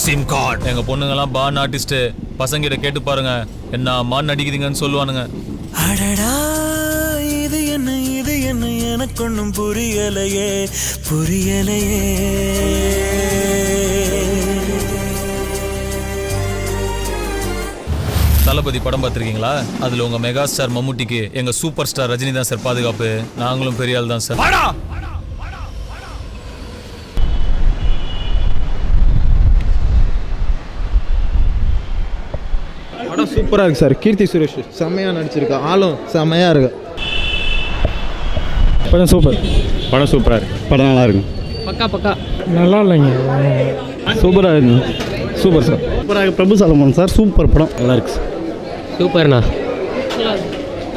Sim card. எங்க பொண்ணுங்கெல்லாம் பான் artist, பசங்கிட்ட கேட்டு பாருங்க என்ன மான் நடிக்குதுங்கன்னு சொல்லுவானுங்க. அடடா இது என்ன எனக்கு ஒன்றும் புரியலையே. தளபதி படம் பார்த்துருக்கீங்களா? அதுல உங்க மெகா ஸ்டார் மம்முட்டிக்கு எங்க சூப்பர் ஸ்டார் ரஜினி தான் சார் பாதுகாப்பு. நாங்களும் பெரிய ஆள் தான் சார். படம் சூப்பராக இருக்குது சார். கீர்த்தி சுரேஷ் செம்மையாக நடிச்சிருக்கா, ஆளும் செம்மையாக இருக்கு. படம் சூப்பர். படம் சூப்பராக இருக்குது. படம் நல்லா இருக்கு. பக்கா நல்லா இல்லைங்க, சூப்பராக இருக்குங்க. Super sir. சூப்பராக பிரபு சாலமன் சார், சூப்பர் படம். நல்லா இருக்கு சார். சூப்பர்ண்ணா.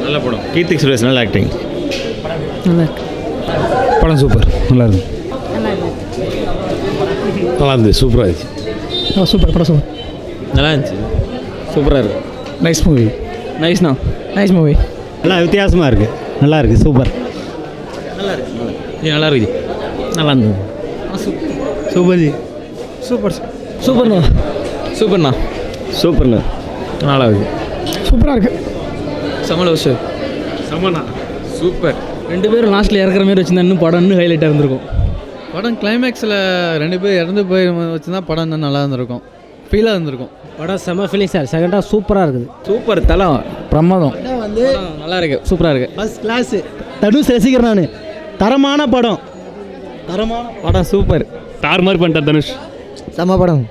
நல்ல படம். கீர்த்தி சுரேஷ் நல்ல ஆக்டிங். படம் சூப்பர். நல்லா இருக்கு. நல்லா இருந்துச்சு. சூப்பராக இருந்துச்சு. சூப்பர். படம் சூப்பர். நல்லா இருந்துச்சு. சூப்பராக இருக்குது. Nice movie. நைஸ்ண்ணா. Nice movie. நல்லா வித்தியாசமாக இருக்குது. நல்லா இருக்குது. சூப்பர். நல்லா இருக்குது. நல்லா இருந்தது. Super G. சூப்பர். சூப்பர்ண்ணா. சூப்பர்ண்ணா. சூப்பர்ண்ணா. நல்லா இருக்குது. சூப்பராக இருக்கு. சமல சார். சமண்ணா. சூப்பர். 2 பேரும் லாஸ்ட்டில் இறக்குற மாதிரி வச்சுருந்தா இன்னும் படம் இன்னும் ஹைலைட்டாக இருந்திருக்கும். படம் கிளைமேக்ஸில் 2 பேர் இறந்து போய் வச்சுருந்தா படம் இன்னும் நல்லா இருந்திருக்கும், ஃபீலாக இருந்திருக்கும். படம் செம்ம ஃபீலிங் சார். செகண்டாக சூப்பராக இருக்குது. சூப்பர். தலம் பிரமாதம். வந்து நல்லா இருக்குது. சூப்பராக இருக்குது. First class. தனுஷ் ரசிகர் நான். தரமான படம். படம் சூப்பர். தார் மாதிரி பண்ணிட்டார் தனுஷ். செம்ம படம்.